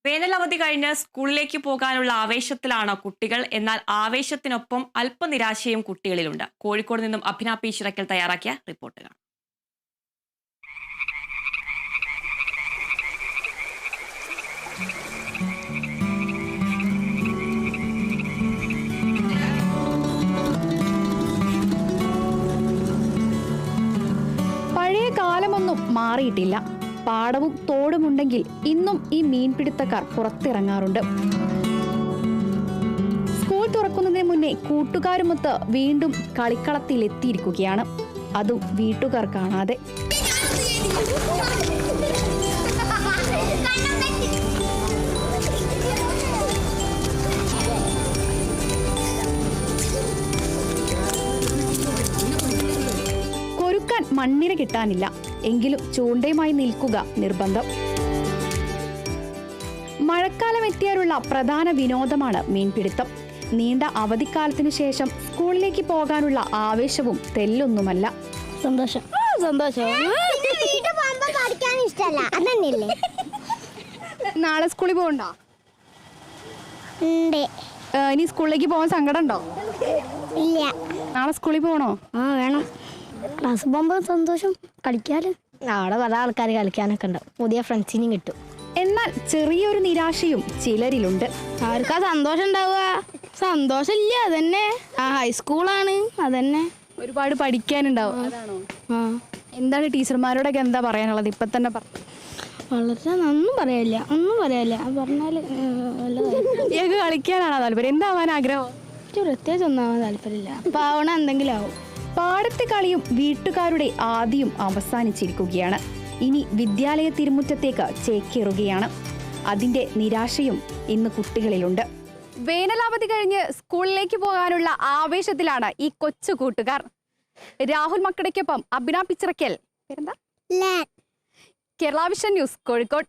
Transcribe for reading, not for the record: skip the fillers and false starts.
വേനലവധി കഴിഞ്ഞ് സ്കൂളിലേക്ക് പോകാനുള്ള ആവേശത്തിലാണ് കുട്ടികൾ. എന്നാൽ ആവേശത്തിനൊപ്പം അല്പനിരാശയും കുട്ടികളിലുണ്ട്. കോഴിക്കോട് നിന്നും അഭിന പി ചിറക്കൽ തയ്യാറാക്കിയ റിപ്പോർട്ട്. പഴയ കാലമൊന്നും മാറിയിട്ടില്ല. പാടവും തോടുമുണ്ടെങ്കിൽ ഇന്നും ഈ മീൻപിടുത്തക്കാർ പുറത്തിറങ്ങാറുണ്ട്. സ്കൂൾ തുറക്കുന്നതിന് മുന്നേ കൂട്ടുകാരുമൊത്ത് വീണ്ടും കളിക്കളത്തിലെത്തിയിരിക്കുകയാണ്. അതും വീട്ടുകാർ കാണാതെ. കൊരുക്കാൻ മണ്ണിര കിട്ടാനില്ല, എങ്കിലും ചൂണ്ടയുമായി നിൽക്കുക നിർബന്ധം. മഴക്കാലം എത്തിയാലുള്ള പ്രധാന വിനോദമാണ് മീൻപിടുത്തം. നീണ്ട അവധിക്കാലത്തിനു ശേഷം സ്കൂളിലേക്ക് പോകാനുള്ള ആവേശവും തെല്ലൊന്നുമല്ല. സന്തോഷം സന്തോഷം. നാളെ സ്കൂളിൽ പോകണ്ടോ? ഇനി സ്കൂളിലേക്ക് പോകാൻ സങ്കടം ഉണ്ടോ? ഇല്ല. നാളെ സ്കൂളിൽ പോകണോ? വേണം. ക്ലാസ് പോകുമ്പോൾ സന്തോഷം. കളിക്കാറ് അവിടെ പല ആൾക്കാർ കളിക്കാനൊക്കെ ഉണ്ടാവും. പുതിയ ഫ്രണ്ട്സിനും കിട്ടും. എന്നാൽ ചെറിയൊരു നിരാശയും ചിലരിലുണ്ട്. ആർക്കാ സന്തോഷം ഉണ്ടാവുക? സന്തോഷമില്ല. അതന്നെ ഹൈസ്കൂളാണ്. അതന്നെ ഒരുപാട് പഠിക്കാനുണ്ടാവും. എന്താണ് ടീച്ചർമാരോടൊക്കെ എന്താ പറയാനുള്ളത്? ഇപ്പൊ തന്നെ വളരെ ഒന്നും പറയാനില്ല. പറഞ്ഞാൽ ഇയാൾക്ക് കളിക്കാനാണോ താല്പര്യം? എന്താവാൻ ആഗ്രഹം? പ്രത്യേകിച്ച് ഒന്നാവാൻ താല്പര്യമില്ല. അപ്പൊ ആവണ എന്തെങ്കിലും ആവും. പാടത്തെ കളിയും വീട്ടുകാരുടെ ആദിയും അവസാനിച്ചിരിക്കുകയാണ്. ഇനി വിദ്യാലയ തിരുമുറ്റത്തേക്ക് ചേക്കേറുകയാണ്. അതിന്റെ നിരാശയും ഇന്ന് കുട്ടികളിലുണ്ട്. വേനലവധി കഴിഞ്ഞ് സ്കൂളിലേക്ക് പോകാനുള്ള ആവേശത്തിലാണ് ഈ കൊച്ചു കൂട്ടുകാർ. രാഹുൽ മക്കടയ്ക്കൊപ്പം അഭിന പിച്ചിറക്കൽ, കേരള വിഷൻ ന്യൂസ്, കോഴിക്കോട്.